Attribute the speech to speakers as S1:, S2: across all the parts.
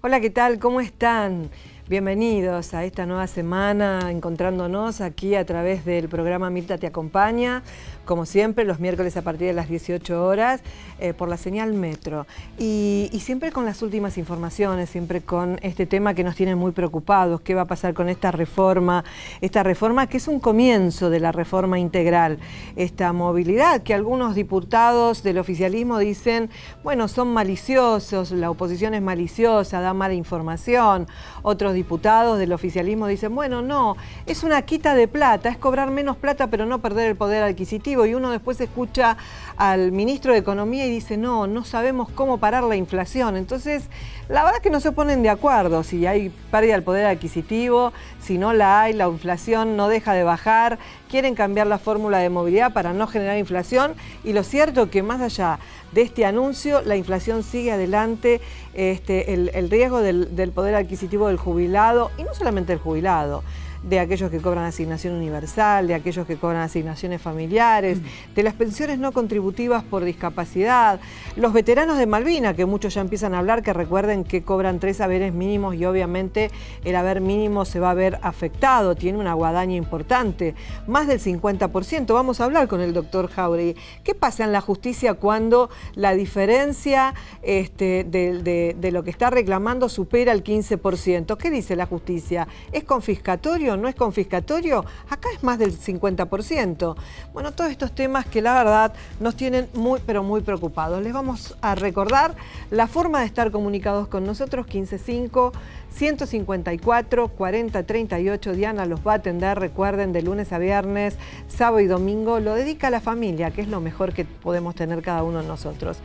S1: Hola, ¿qué tal? ¿Cómo están? Bienvenidos a esta nueva semana, encontrándonos aquí a través del programa Mirta Te Acompaña, como siempre, los miércoles a partir de las 18 horas, por la señal Metro. Y siempre con las últimas informaciones, siempre con este tema que nos tiene muy preocupados, qué va a pasar con esta reforma que es un comienzo de la reforma integral, esta movilidad que algunos diputados del oficialismo dicen, bueno, son maliciosos, la oposición es maliciosa, da mala información, otros diputados del oficialismo dicen, bueno, no, es una quita de plata, es cobrar menos plata pero no perder el poder adquisitivo, y uno después escucha al ministro de Economía y dice, no sabemos cómo parar la inflación. Entonces, la verdad es que no se ponen de acuerdo si hay pérdida del poder adquisitivo, si no la hay, la inflación no deja de bajar, quieren cambiar la fórmula de movilidad para no generar inflación, y lo cierto es que más allá de este anuncio, la inflación sigue adelante, el riesgo del poder adquisitivo del jubilado, y no solamente del jubilado, de aquellos que cobran asignación universal, de aquellos que cobran asignaciones familiares, de las pensiones no contributivas por discapacidad, los veteranos de Malvinas, que muchos ya empiezan a hablar, que recuerden que cobran 3 haberes mínimos y obviamente el haber mínimo se va a ver afectado, tiene una guadaña importante, más del 50%. Vamos a hablar con el doctor Jauregui. ¿Qué pasa en la justicia cuando la diferencia de lo que está reclamando supera el 15%? ¿Qué dice la justicia? ¿Es confiscatorio? ¿No es confiscatorio? Acá es más del 50%. Bueno, todos estos temas que la verdad nos tienen muy, pero muy preocupados. Les vamos a recordar la forma de estar comunicados con nosotros, 155-154-4038. Diana los va a atender, recuerden, de lunes a viernes, sábado y domingo. Lo dedica a la familia, que es lo mejor que podemos tener cada uno de nosotros.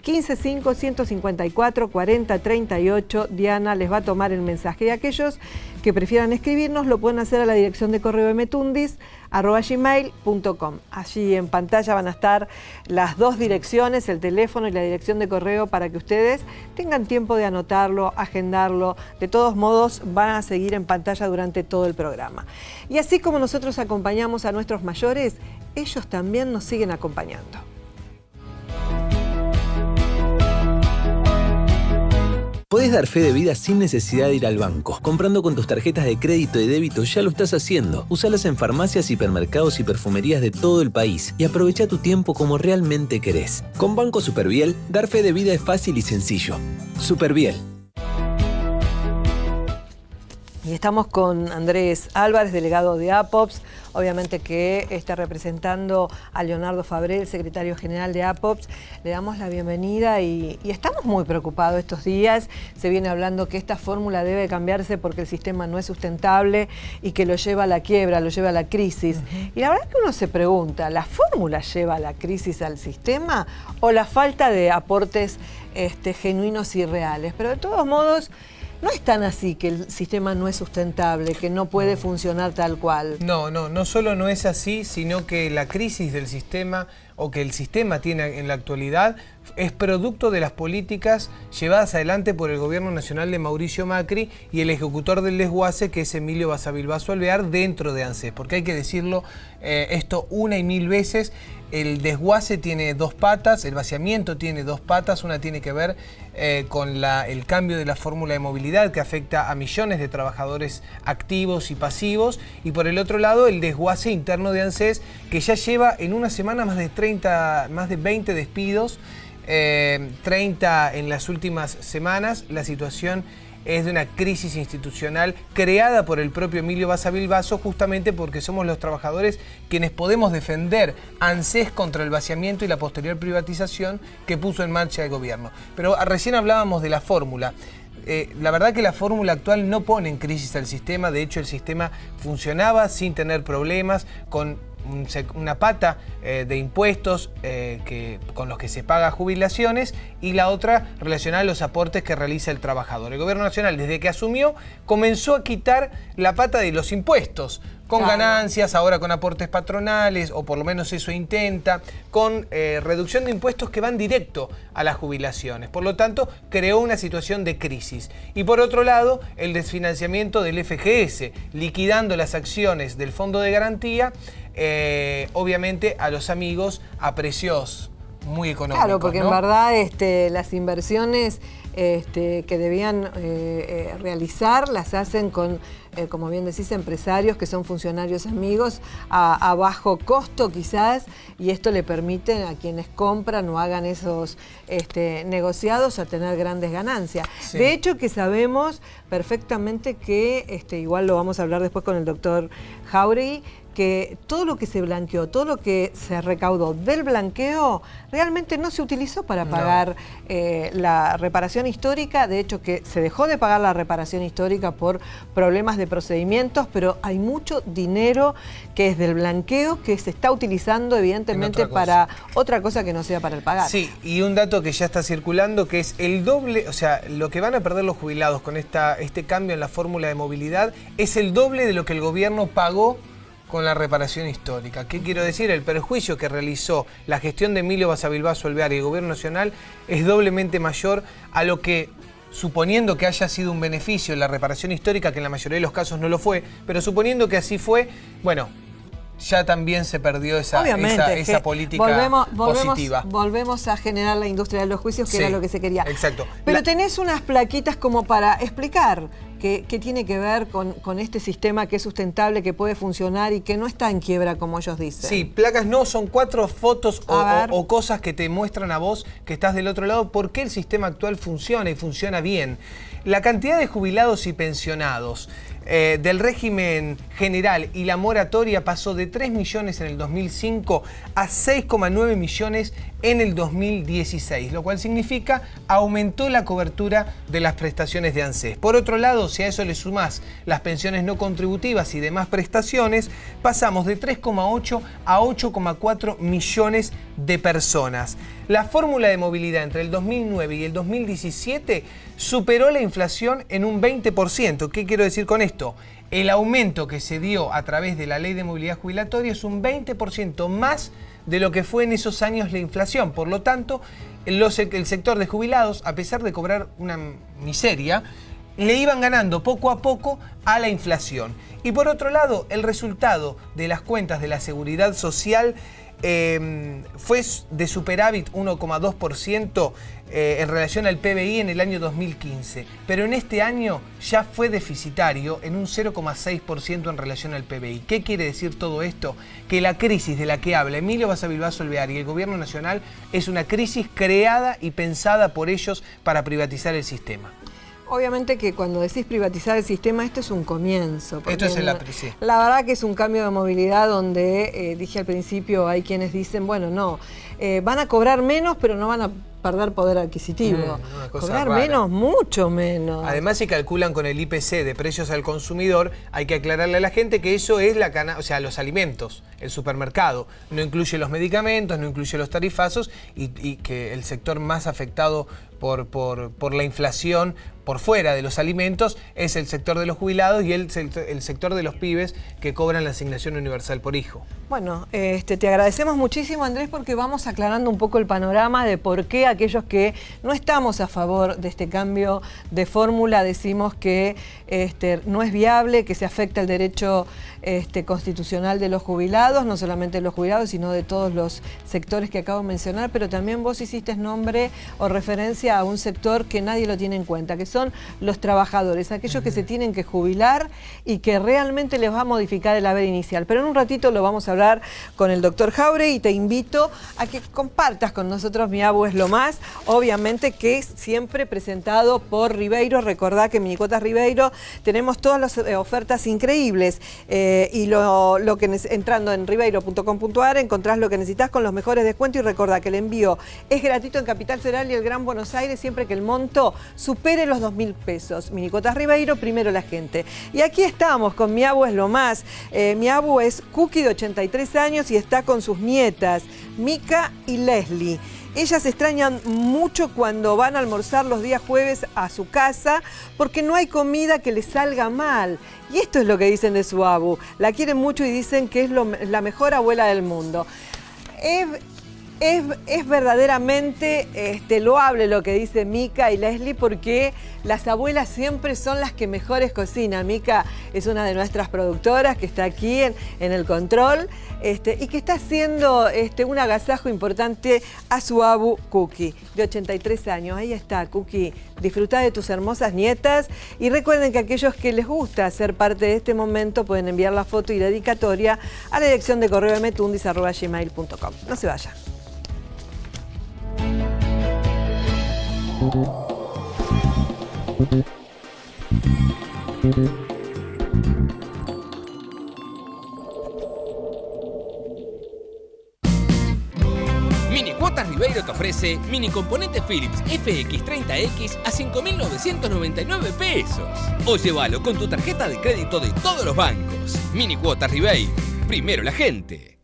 S1: 155-154-4038. Diana les va a tomar el mensaje, y aquellos que prefieran escribirnos lo pueden hacer a la dirección de correo mtundis@gmail.com. Allí en pantalla van a estar las dos direcciones, el teléfono y la dirección de correo, para que ustedes tengan tiempo de anotarlo, agendarlo. De todos modos, van a seguir en pantalla durante todo el programa. Y así como nosotros acompañamos a nuestros mayores, ellos también nos siguen acompañando.
S2: Podés dar fe de vida sin necesidad de ir al banco. Comprando con tus tarjetas de crédito y débito ya lo estás haciendo. Usalas en farmacias, hipermercados y perfumerías de todo el país y aprovecha tu tiempo como realmente querés. Con Banco Superviel, dar fe de vida es fácil y sencillo. Superviel.
S1: Y estamos con Andrés Álvarez, delegado de APOPS, obviamente que está representando a Leonardo Fabré, el secretario general de APOPS. Le damos la bienvenida y estamos muy preocupados estos días. Se viene hablando que esta fórmula debe cambiarse porque el sistema no es sustentable y que lo lleva a la quiebra, lo lleva a la crisis. Y la verdad es que uno se pregunta, ¿la fórmula lleva a la crisis al sistema o la falta de aportes genuinos y reales? Pero de todos modos, no es tan así, que el sistema no es sustentable, que no puede funcionar tal cual.
S3: No solo no es así, sino que la crisis del sistema, o que el sistema tiene en la actualidad, es producto de las políticas llevadas adelante por el gobierno nacional de Mauricio Macri y el ejecutor del desguace, que es Emilio Basavilbaso Alvear, dentro de ANSES. Porque hay que decirlo esto una y mil veces, el desguace tiene dos patas, el vaciamiento tiene dos patas. Una tiene que ver con el cambio de la fórmula de movilidad, que afecta a millones de trabajadores activos y pasivos, y por el otro lado el desguace interno de ANSES, que ya lleva en una semana más de 20 despidos, 30 en las últimas semanas. La situación es de una crisis institucional creada por el propio Emilio Basavilbaso, justamente porque somos los trabajadores quienes podemos defender ANSES contra el vaciamiento y la posterior privatización que puso en marcha el gobierno. Pero recién hablábamos de la fórmula. La verdad que la fórmula actual no pone en crisis al sistema. De hecho, el sistema funcionaba sin tener problemas, con una pata de impuestos con los que se paga jubilaciones, y la otra relacionada a los aportes que realiza el trabajador. El gobierno nacional, desde que asumió, comenzó a quitar la pata de los impuestos, con ganancias, ahora con aportes patronales, o por lo menos eso intenta, con reducción de impuestos que van directo a las jubilaciones. Por lo tanto, creó una situación de crisis. Y por otro lado, el desfinanciamiento del FGS, liquidando las acciones del Fondo de Garantía, obviamente a los amigos, a precios muy económicos.
S1: Claro, porque
S3: ¿no?
S1: en verdad las inversiones que debían realizar las hacen con, como bien decís, empresarios que son funcionarios amigos a bajo costo quizás, y esto le permite a quienes compran o hagan esos negociados a tener grandes ganancias.
S3: Sí.
S1: De hecho que sabemos perfectamente que, igual lo vamos a hablar después con el doctor Jáuregui, que todo lo que se blanqueó, todo lo que se recaudó del blanqueo, realmente no se utilizó para pagar la reparación histórica. De hecho, que se dejó de pagar la reparación histórica por problemas de procedimientos, pero hay mucho dinero que es del blanqueo que se está utilizando, evidentemente, para otra cosa que no sea para el pagar.
S3: Sí, y un dato que ya está circulando, que es el doble, o sea, lo que van a perder los jubilados con este cambio en la fórmula de movilidad es el doble de lo que el gobierno pagó con la reparación histórica. ¿Qué quiero decir? El perjuicio que realizó la gestión de Emilio Basavilbaso Alvear y el Gobierno Nacional es doblemente mayor a lo que, suponiendo que haya sido un beneficio la reparación histórica, que en la mayoría de los casos no lo fue, pero suponiendo que así fue, bueno, ya también se perdió esa política positiva.
S1: Volvemos a generar la industria de los juicios, que era lo que se quería.
S3: Exacto.
S1: Pero tenés unas plaquitas como para explicar qué tiene que ver con este sistema que es sustentable, que puede funcionar y que no está en quiebra, como ellos dicen.
S3: Sí, placas no, son 4 fotos o cosas que te muestran a vos que estás del otro lado por qué el sistema actual funciona y funciona bien. La cantidad de jubilados y pensionados del régimen general y la moratoria pasó de 3 millones en el 2005 a 6,9 millones en el 2016, lo cual significa aumentó la cobertura de las prestaciones de ANSES. Por otro lado, si a eso le sumás las pensiones no contributivas y demás prestaciones, pasamos de 3,8 a 8,4 millones de personas. La fórmula de movilidad entre el 2009 y el 2017 superó la inflación en un 20%. ¿Qué quiero decir con esto? El aumento que se dio a través de la ley de movilidad jubilatoria es un 20% más de lo que fue en esos años la inflación. Por lo tanto, el sector de jubilados, a pesar de cobrar una miseria, le iban ganando poco a poco a la inflación. Y por otro lado, el resultado de las cuentas de la Seguridad Social fue de superávit 1,2% en relación al PBI en el año 2015, pero en este año ya fue deficitario en un 0,6% en relación al PBI. ¿Qué quiere decir todo esto? Que la crisis de la que habla Emilio Basavilbaso Alvear y el Gobierno Nacional es una crisis creada y pensada por ellos para privatizar el sistema.
S1: Obviamente que cuando decís privatizar el sistema, esto es un comienzo.
S3: Esto es sí.
S1: La verdad que es un cambio de movilidad donde, dije al principio, hay quienes dicen, bueno, no, van a cobrar menos, pero no van a perder poder adquisitivo. Cobrar
S3: rara.
S1: Menos, mucho menos.
S3: Además, si calculan con el IPC de precios al consumidor, hay que aclararle a la gente que eso es los alimentos, el supermercado. No incluye los medicamentos, no incluye los tarifazos y que el sector más afectado por la inflación por fuera de los alimentos es el sector de los jubilados y el sector de los pibes que cobran la asignación universal por hijo.
S1: Bueno, te agradecemos muchísimo, Andrés, porque vamos aclarando un poco el panorama de por qué aquellos que no estamos a favor de este cambio de fórmula decimos que no es viable, que se afecta el derecho constitucional de los jubilados, no solamente de los jubilados, sino de todos los sectores que acabo de mencionar, pero también vos hiciste nombre o referencia a un sector que nadie lo tiene en cuenta, que son los trabajadores, aquellos que se tienen que jubilar y que realmente les va a modificar el haber inicial. Pero en un ratito lo vamos a hablar con el doctor Jáuregui y te invito a que compartas con nosotros Mi Abu es lo más, obviamente que es siempre presentado por Ribeiro. Recordá que en Minicuotas Ribeiro tenemos todas las ofertas increíbles y entrando en ribeiro.com.ar encontrás lo que necesitas con los mejores descuentos y recordá que el envío es gratuito en Capital Federal y el Gran Buenos Aires siempre que el monto supere los 2.000 pesos. Minicuotas Ribeiro, primero la gente. Y aquí estamos con Mi Abu es lo más. Mi Abu es Cookie de 83 años y está con sus nietas, Mica y Leslie. Ellas extrañan mucho cuando van a almorzar los días jueves a su casa porque no hay comida que les salga mal. Y esto es lo que dicen de su Abu. La quieren mucho y dicen que es la mejor abuela del mundo. Es verdaderamente loable lo que dice Mica y Leslie, porque las abuelas siempre son las que mejores cocinan. Mica es una de nuestras productoras que está aquí en el control y que está haciendo un agasajo importante a su abu Cookie, de 83 años. Ahí está, Cookie. Disfrutá de tus hermosas nietas y recuerden que aquellos que les gusta ser parte de este momento pueden enviar la foto y dedicatoria a la dirección de correo mtundis@gmail.com. No se vayan.
S4: Mini Cuotas Ribeiro te ofrece mini componente Philips FX30X a 5.999 pesos. O llévalo con tu tarjeta de crédito de todos los bancos. Mini Cuotas Ribeiro. Primero la gente.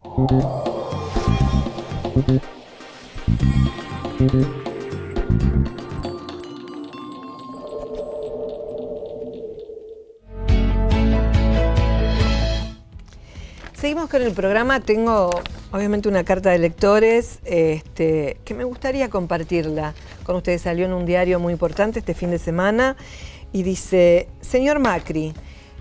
S1: Seguimos con el programa. Tengo obviamente una carta de lectores que me gustaría compartirla con ustedes. Salió en un diario muy importante este fin de semana y dice: señor Macri,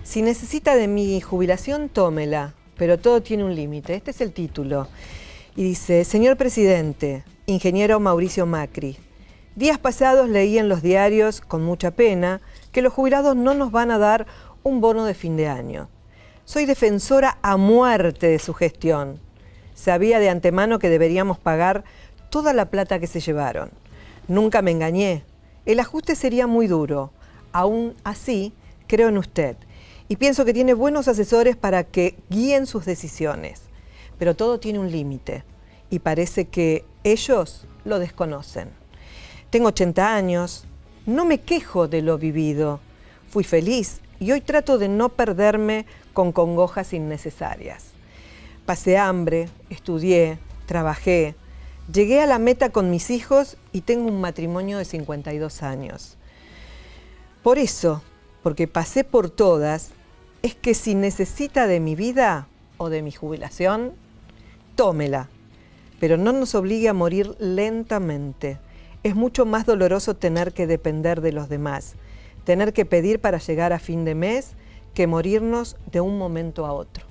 S1: si necesita de mi jubilación, tómela, pero todo tiene un límite. Este es el título. Y dice: señor presidente, ingeniero Mauricio Macri, días pasados leí en los diarios con mucha pena que los jubilados no nos van a dar un bono de fin de año. Soy defensora a muerte de su gestión. Sabía de antemano que deberíamos pagar toda la plata que se llevaron. Nunca me engañé. El ajuste sería muy duro. Aún así, creo en usted. Y pienso que tiene buenos asesores para que guíen sus decisiones. Pero todo tiene un límite. Y parece que ellos lo desconocen. Tengo 80 años. No me quejo de lo vivido. Fui feliz y hoy trato de no perderme con congojas innecesarias. Pasé hambre, estudié, trabajé, llegué a la meta con mis hijos y tengo un matrimonio de 52 años. Por eso, porque pasé por todas, es que si necesita de mi vida o de mi jubilación, tómela, pero no nos obligue a morir lentamente. Es mucho más doloroso tener que depender de los demás, tener que pedir para llegar a fin de mes, que morirnos de un momento a otro.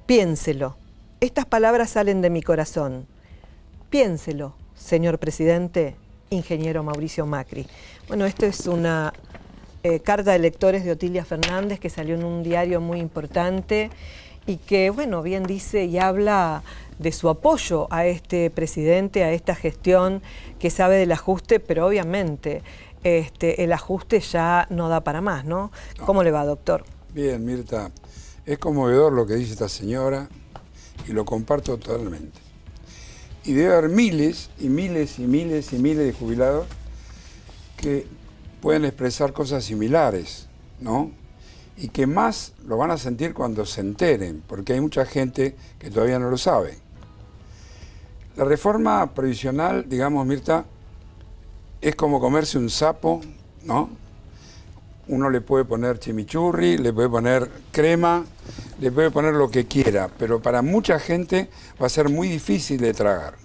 S1: Piénselo. Estas palabras salen de mi corazón. Piénselo, señor presidente, ingeniero Mauricio Macri. Bueno, esto es una carta de lectores de Otilia Fernández que salió en un diario muy importante y que, bueno, bien dice y habla de su apoyo a este presidente, a esta gestión que sabe del ajuste, pero obviamente el ajuste ya no da para más, ¿no? ¿Cómo le va, doctor?
S5: Bien, Mirta. Es conmovedor lo que dice esta señora y lo comparto totalmente. Y debe haber miles y miles y miles y miles de jubilados que pueden expresar cosas similares, ¿no? Y que más lo van a sentir cuando se enteren, porque hay mucha gente que todavía no lo sabe. La reforma previsional, digamos, Mirta, es como comerse un sapo, ¿no? Uno le puede poner chimichurri, le puede poner crema, le puede poner lo que quiera, pero para mucha gente va a ser muy difícil de tragar,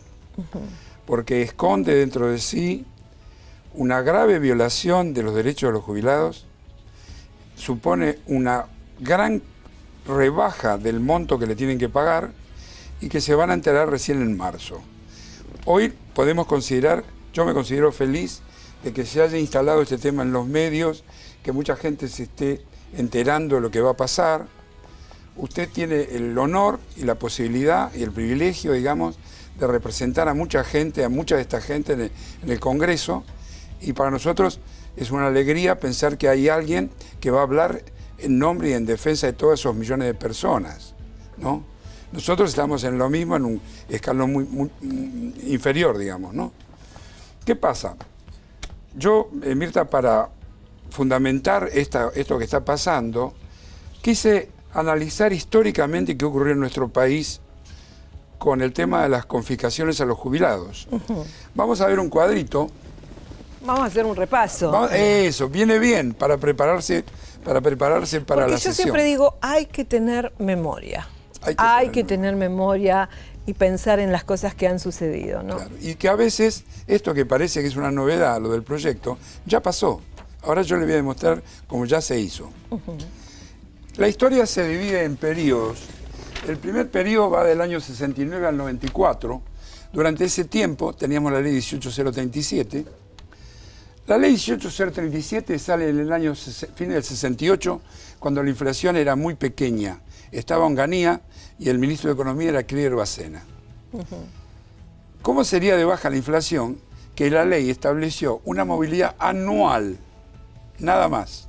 S5: porque esconde dentro de sí una grave violación de los derechos de los jubilados, supone una gran rebaja del monto que le tienen que pagar y que se van a enterar recién en marzo. Hoy podemos considerar, yo me considero feliz de que se haya instalado este tema en los medios, que mucha gente se esté enterando de lo que va a pasar. Usted tiene el honor y la posibilidad y el privilegio, digamos, de representar a mucha gente, a mucha de esta gente en el Congreso, y para nosotros es una alegría pensar que hay alguien que va a hablar en nombre y en defensa de todos esos millones de personas, ¿no? Nosotros estamos en lo mismo, en un escalón muy inferior, digamos, ¿no? ¿Qué pasa? Yo, Mirta, para fundamentar esto que está pasando, quise analizar históricamente qué ocurrió en nuestro país con el tema de las confiscaciones a los jubilados. Vamos a ver un cuadrito.
S1: Vamos a hacer un repaso.
S5: Eso, viene bien para prepararse para la sesión.
S1: Porque yo siempre digo, hay que tener memoria. Hay que tener memoria y pensar en las cosas que han sucedido, ¿no?
S5: Claro. Y que a veces esto que parece que es una novedad, lo del proyecto, ya pasó. Ahora yo le voy a demostrar cómo ya se hizo. La historia se divide en periodos. El primer periodo va del año 69 al 94. Durante ese tiempo teníamos la ley 18037. La ley 18037 sale en el año fin del 68, cuando la inflación era muy pequeña. Estaba Onganía y el ministro de Economía era Clear Bacena. ¿Cómo sería de baja la inflación? Que la ley estableció una movilidad anual, nada más.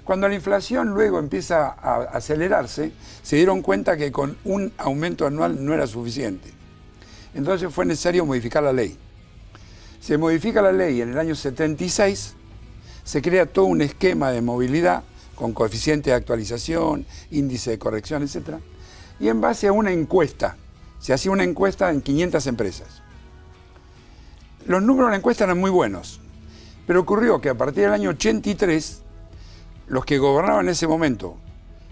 S5: Cuando la inflación luego empieza a acelerarse, se dieron cuenta que con un aumento anual no era suficiente. Entonces fue necesario modificar la ley. Se modifica la ley en el año 76, se crea todo un esquema de movilidad con coeficiente de actualización, índice de corrección, etc. Y en base a una encuesta, se hacía una encuesta en 500 empresas. Los números de la encuesta eran muy buenos, pero ocurrió que a partir del año 83, los que gobernaban en ese momento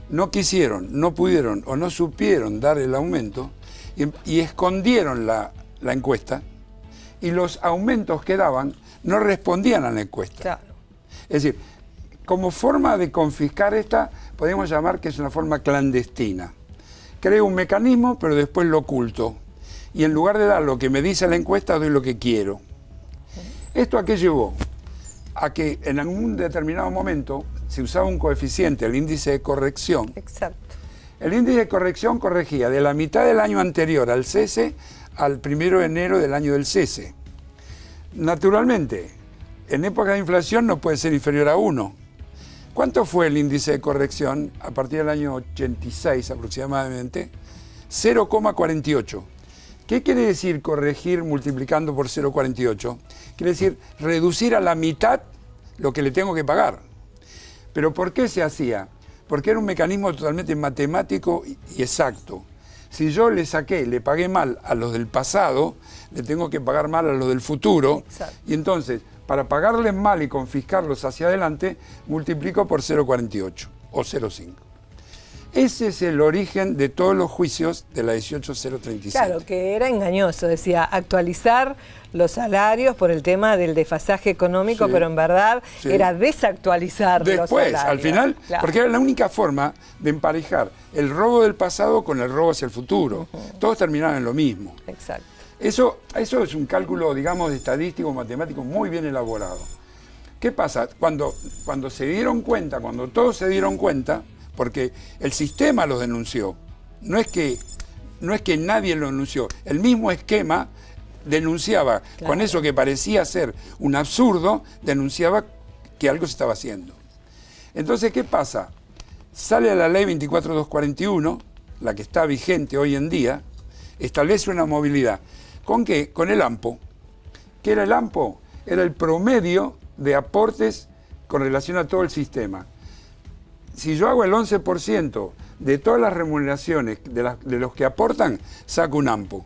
S5: no quisieron, no pudieron o no supieron dar el aumento y escondieron la encuesta, y los aumentos que daban no respondían a la encuesta.
S1: Claro.
S5: Es decir, como forma de confiscar esta, podemos llamar que es una forma clandestina. Creo un mecanismo, pero después lo oculto. Y en lugar de dar lo que me dice la encuesta, doy lo que quiero. ¿Esto a qué llevó? A que en algún determinado momento se usaba un coeficiente, el índice de corrección.
S1: Exacto.
S5: El índice de corrección corregía de la mitad del año anterior al cese al 1 de enero del año del cese. Naturalmente, en época de inflación no puede ser inferior a 1. ¿Cuánto fue el índice de corrección a partir del año 86 aproximadamente? 0,48. ¿Qué quiere decir corregir multiplicando por 0,48? Quiere decir reducir a la mitad lo que le tengo que pagar. ¿Pero por qué se hacía? Porque era un mecanismo totalmente matemático y exacto. Si yo le pagué mal a los del pasado, le tengo que pagar mal a los del futuro.
S1: Exacto.
S5: Y entonces, para pagarles mal y confiscarlos hacia adelante, multiplico por 0,48 o 0,5. Ese es el origen de todos los juicios de la 18037.
S1: Claro, que era engañoso, decía actualizar los salarios por el tema del desfasaje económico,
S5: Sí.
S1: pero en verdad
S5: Sí.
S1: era desactualizar los
S5: Después,
S1: salarios.
S5: al final,
S1: Claro.
S5: porque era la única forma de emparejar el robo del pasado con el robo hacia el futuro. Todos terminaban en lo mismo.
S1: Exacto.
S5: Eso es un cálculo, digamos, estadístico, matemático muy bien elaborado. ¿Qué pasa? Cuando se dieron cuenta, cuando todos se dieron cuenta, porque el sistema los denunció, no es que nadie lo denunció, el mismo esquema denunciaba,
S1: Claro.
S5: con eso que parecía ser un absurdo, denunciaba que algo se estaba haciendo. Entonces, ¿qué pasa? Sale la ley 24241, la que está vigente hoy en día, establece una movilidad. ¿Con qué? Con el AMPO. ¿Qué era el AMPO? Era el promedio de aportes con relación a todo el sistema. Si yo hago el 11% de todas las remuneraciones de los que aportan, saco un AMPO.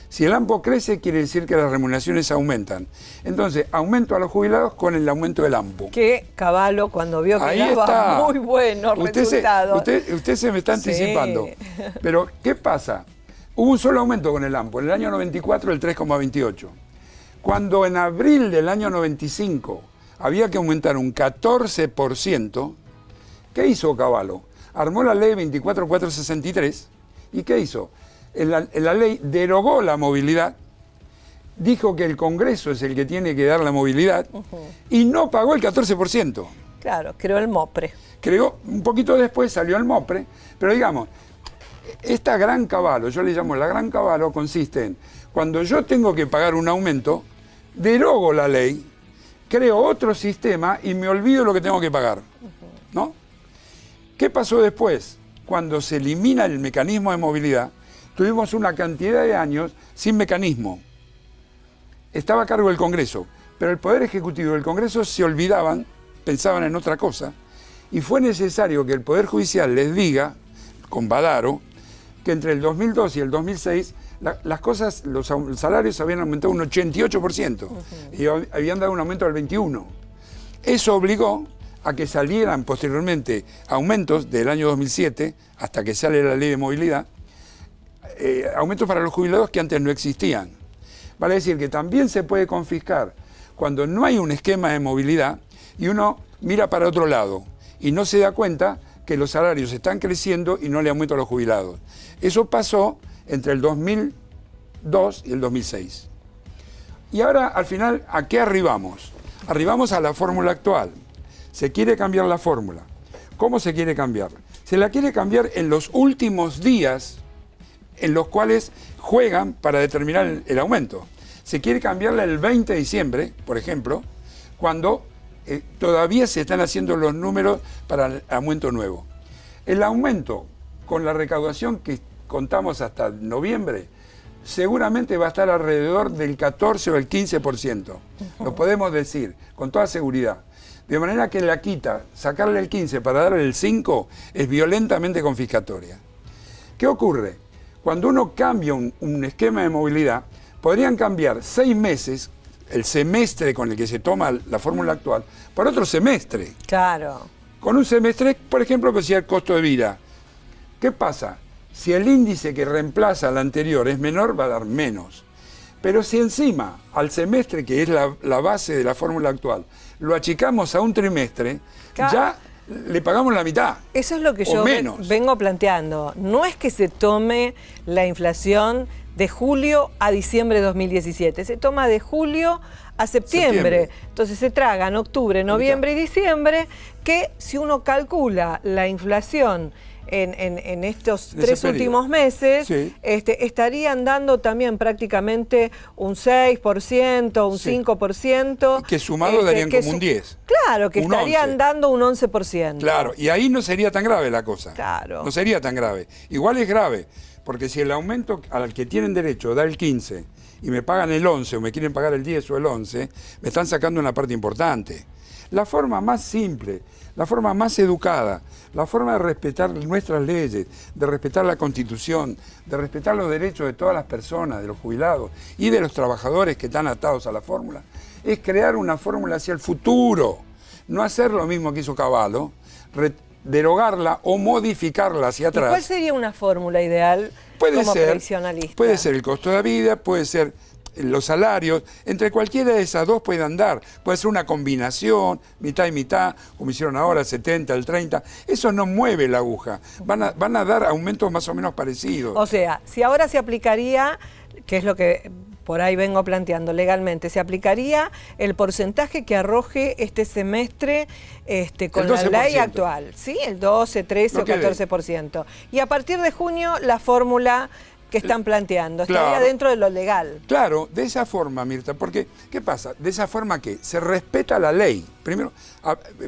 S5: Si el AMPO crece, quiere decir que las remuneraciones aumentan. Entonces, aumento a los jubilados con el aumento del AMPO.
S1: Que Cavallo, cuando vio que
S5: Ahí
S1: daba
S5: está.
S1: muy buenos resultados.
S5: Usted se me está
S1: Sí.
S5: anticipando. Pero, ¿qué pasa? Hubo un solo aumento con el AMPO. En el año 94, el 3,28. Cuando en abril del año 95 había que aumentar un 14%, ¿qué hizo Cavallo? Armó la ley 24463 y ¿qué hizo? En la ley derogó la movilidad, dijo que el Congreso es el que tiene que dar la movilidad y no pagó el 14%.
S1: Claro, creó el MOPRE.
S5: Creó, un poquito después salió el MOPRE, pero digamos, esta gran Cavallo, yo le llamo la gran Cavallo, consiste en, cuando yo tengo que pagar un aumento, derogo la ley, creo otro sistema y me olvido lo que tengo que pagar, ¿no? ¿Qué pasó después? Cuando se elimina el mecanismo de movilidad, tuvimos una cantidad de años sin mecanismo. Estaba a cargo del Congreso, pero el Poder Ejecutivo y el Congreso se olvidaban, pensaban en otra cosa, y fue necesario que el Poder Judicial les diga, con Badaro, que entre el 2002 y el 2006 las cosas, los salarios habían aumentado un 88% y habían dado un aumento del 21%. Eso obligó a que salieran posteriormente aumentos del año 2007, hasta que sale la ley de movilidad, aumentos para los jubilados que antes no existían. Vale decir que también se puede confiscar cuando no hay un esquema de movilidad y uno mira para otro lado y no se da cuenta que los salarios están creciendo y no le aumentan a los jubilados. Eso pasó entre el 2002 y el 2006. Y ahora, al final, ¿a qué arribamos? Arribamos a la fórmula actual. Se quiere cambiar la fórmula. ¿Cómo se quiere cambiar? Se la quiere cambiar en los últimos días en los cuales juegan para determinar el aumento. Se quiere cambiarla el 20 de diciembre, por ejemplo, cuando todavía se están haciendo los números para el aumento nuevo. El aumento con la recaudación que contamos hasta noviembre seguramente va a estar alrededor del 14 o el 15%. Lo podemos decir con toda seguridad. De manera que la quita, sacarle el 15 para darle el 5 es violentamente confiscatoria. ¿Qué ocurre? Cuando uno cambia un esquema de movilidad, podrían cambiar 6 meses, el semestre con el que se toma la fórmula actual, por otro semestre.
S1: Claro.
S5: Con un semestre, por ejemplo, que sea el costo de vida. ¿Qué pasa? Si el índice que reemplaza al anterior es menor, va a dar menos. Pero si encima, al semestre, que es la base de la fórmula actual, lo achicamos a un trimestre, claro, ya le pagamos la mitad.
S1: Eso es lo que yo vengo planteando. No es que se tome la inflación de julio a diciembre de 2017, se toma de julio a septiembre. Entonces se tragan octubre, noviembre y diciembre, que si uno calcula la inflación en estos 3 últimos meses, sí, estarían dando también prácticamente un 6%, un 5%.
S5: Que sumado darían como un 10%.
S1: Claro, que estarían 11. Dando un 11%.
S5: Claro, y ahí no sería tan grave la cosa.
S1: Claro.
S5: No sería tan grave. Igual es grave, porque si el aumento al que tienen derecho da el 15% y me pagan el 11% o me quieren pagar el 10% o el 11%, me están sacando una parte importante. La forma más simple, la forma más educada, la forma de respetar nuestras leyes, de respetar la Constitución, de respetar los derechos de todas las personas, de los jubilados y de los trabajadores que están atados a la fórmula, es crear una fórmula hacia el futuro. No hacer lo mismo que hizo Cavallo, derogarla o modificarla hacia atrás.
S1: ¿Y cuál sería una fórmula ideal como previsionalista?
S5: Puede ser el costo de la vida, puede ser los salarios, entre cualquiera de esas dos puede andar, puede ser una combinación, mitad y mitad, como hicieron ahora, 70, el 30, eso no mueve la aguja, van a dar aumentos más o menos parecidos.
S1: O sea, si ahora se aplicaría, que es lo que por ahí vengo planteando legalmente, se aplicaría el porcentaje que arroje este semestre con la ley actual, ¿sí? El 12, 13 o 14%. Y a partir de junio la fórmula que están planteando, estaría claro, dentro de lo legal.
S5: Claro, de esa forma, Mirta, porque, ¿qué pasa? De esa forma que se respeta la ley. Primero,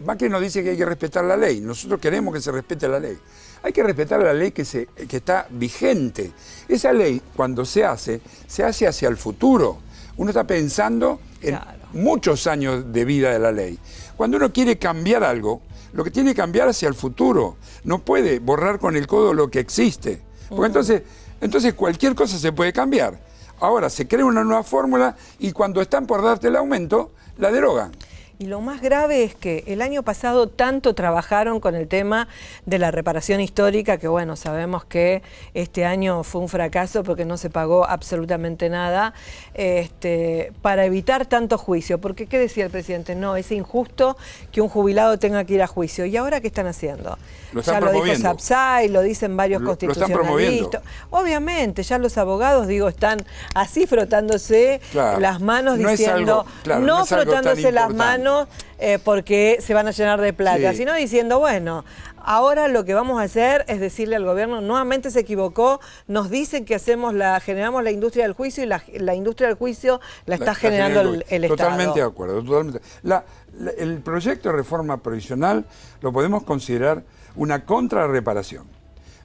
S5: Macri nos dice que hay que respetar la ley, nosotros queremos que se respete la ley. Hay que respetar la ley que está vigente. Esa ley, cuando se hace hacia el futuro. Uno está pensando en muchos años de vida de la ley. Cuando uno quiere cambiar algo, lo que tiene que cambiar hacia el futuro. No puede borrar con el codo lo que existe. Porque entonces cualquier cosa se puede cambiar. Ahora se crea una nueva fórmula y cuando están por darte el aumento, la derogan.
S1: Y lo más grave es que el año pasado tanto trabajaron con el tema de la reparación histórica, que bueno, sabemos que este año fue un fracaso porque no se pagó absolutamente nada, para evitar tanto juicio. Porque, ¿qué decía el presidente? No, es injusto que un jubilado tenga que ir a juicio. ¿Y ahora qué están haciendo?
S5: Lo están
S1: ya
S5: promoviendo.
S1: Lo dijo Sapsay, lo dicen varios constitucionalistas. Obviamente, ya los abogados, están así frotándose las manos, diciendo, no frotándose las manos, porque se van a llenar de plata, sino diciendo, bueno, ahora lo que vamos a hacer es decirle al gobierno, nuevamente se equivocó, nos dicen que generamos la industria del juicio y la industria del juicio la está generando el Estado.
S5: Totalmente de acuerdo, totalmente. El proyecto de reforma provisional lo podemos considerar una contrarreparación.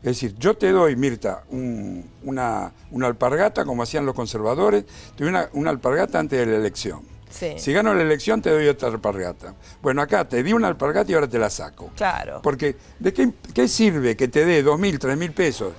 S5: Es decir, yo te doy, Mirta, una alpargata, como hacían los conservadores, te doy una alpargata antes de la elección.
S1: Sí.
S5: Si gano la elección te doy otra alpargata. Bueno, acá te di una alpargata y ahora te la saco.
S1: Claro.
S5: Porque ¿de qué sirve que te dé 2.000, 3.000 pesos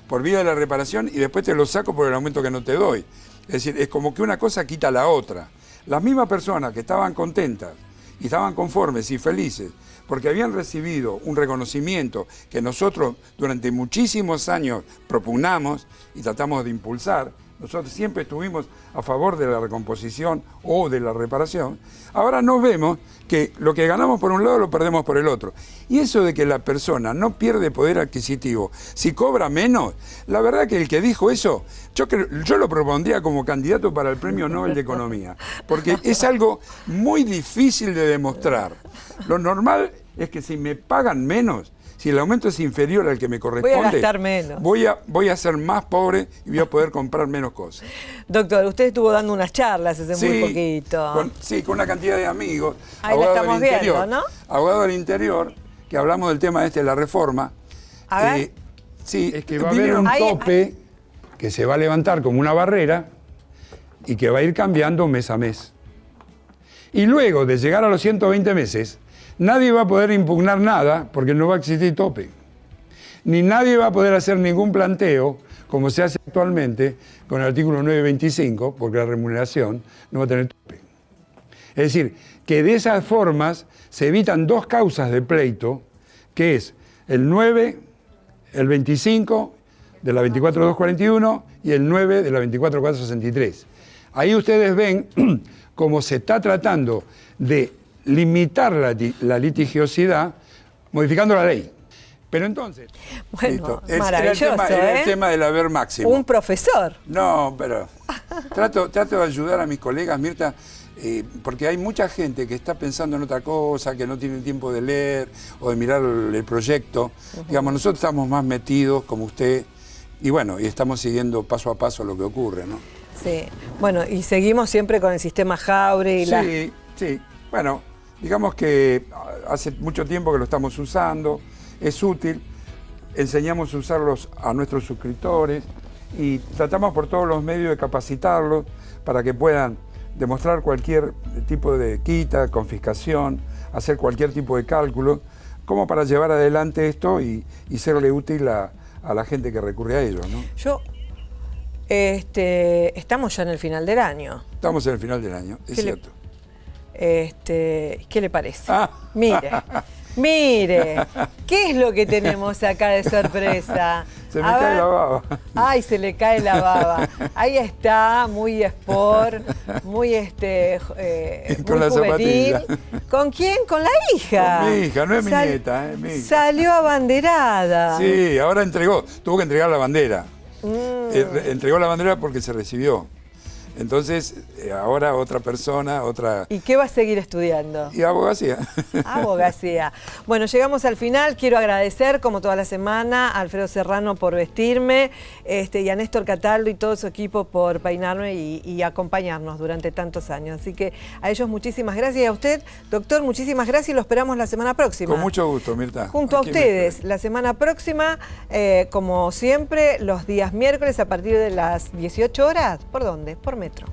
S5: por vía de la reparación y después te lo saco por el aumento que no te doy? Es decir, es como que una cosa quita la otra. Las mismas personas que estaban contentas y estaban conformes y felices porque habían recibido un reconocimiento que nosotros durante muchísimos años propugnamos y tratamos de impulsar. Nosotros siempre estuvimos a favor de la recomposición o de la reparación. Ahora nos vemos que lo que ganamos por un lado lo perdemos por el otro. Y eso de que la persona no pierde poder adquisitivo si cobra menos, la verdad que el que dijo eso, yo lo propondría como candidato para el Premio Nobel de Economía, porque es algo muy difícil de demostrar. Lo normal es que si me pagan menos, si el aumento es inferior al que me corresponde,
S1: voy a gastar menos.
S5: Voy a ser más pobre y voy a poder comprar menos cosas.
S1: Doctor, usted estuvo dando unas charlas hace muy poquito.
S5: Con una cantidad de amigos.
S1: Ahí la estamos viendo, ¿no?
S5: Abogado del interior, que hablamos del tema de la reforma.
S1: A ver.
S5: Sí,
S6: es que va a haber un tope que se va a levantar como una barrera y que va a ir cambiando mes a mes. Y luego de llegar a los 120 meses, nadie va a poder impugnar nada porque no va a existir tope. Ni nadie va a poder hacer ningún planteo, como se hace actualmente con el artículo 925, porque la remuneración no va a tener tope. Es decir, que de esas formas se evitan dos causas de pleito, que es el 9, el 25 de la 24241 y el 9 de la 24463. Ahí ustedes ven cómo se está tratando de limitar la litigiosidad modificando la ley. Pero entonces...
S1: Bueno,
S5: maravilloso, era el tema del haber máximo.
S1: Un profesor.
S5: No, pero trato de ayudar a mis colegas, Mirta, porque hay mucha gente que está pensando en otra cosa, que no tiene tiempo de leer o de mirar el proyecto. Digamos, nosotros estamos más metidos, como usted, y bueno, y estamos siguiendo paso a paso lo que ocurre, ¿no?
S1: Sí, bueno, y seguimos siempre con el sistema Jauregui.
S5: Sí, bueno, digamos que hace mucho tiempo que lo estamos usando, es útil, enseñamos a usarlos a nuestros suscriptores y tratamos por todos los medios de capacitarlos para que puedan demostrar cualquier tipo de quita, confiscación, hacer cualquier tipo de cálculo, como para llevar adelante esto y serle útil a la gente que recurre a ello, ¿no?
S1: Estamos ya en el final del año.
S5: Estamos en el final del año, es cierto.
S1: ¿Qué le parece? Mire, ¿qué es lo que tenemos acá de sorpresa?
S5: Se me cae la baba.
S1: Ay, se le cae la baba. Ahí está, muy sport, muy
S5: con la
S1: juvenil.
S5: zapatilla.
S1: ¿Con quién? Con la hija.
S5: Con mi hija, no es mi nieta, mi hija.
S1: Salió abanderada.
S5: Sí, ahora tuvo que entregar la bandera. Entregó la bandera porque se recibió. Entonces, ahora otra persona, otra...
S1: ¿Y qué va a seguir estudiando?
S5: Y abogacía.
S1: Abogacía. Bueno, llegamos al final. Quiero agradecer, como toda la semana, a Alfredo Serrano por vestirme y a Néstor Cataldo y todo su equipo por peinarme y acompañarnos durante tantos años. Así que a ellos muchísimas gracias. Y a usted, doctor, muchísimas gracias y lo esperamos la semana próxima.
S5: Con mucho gusto, Mirta.
S1: Junto a ustedes, la semana próxima, como siempre, los días miércoles a partir de las 18 horas. ¿Por dónde? Por Metro.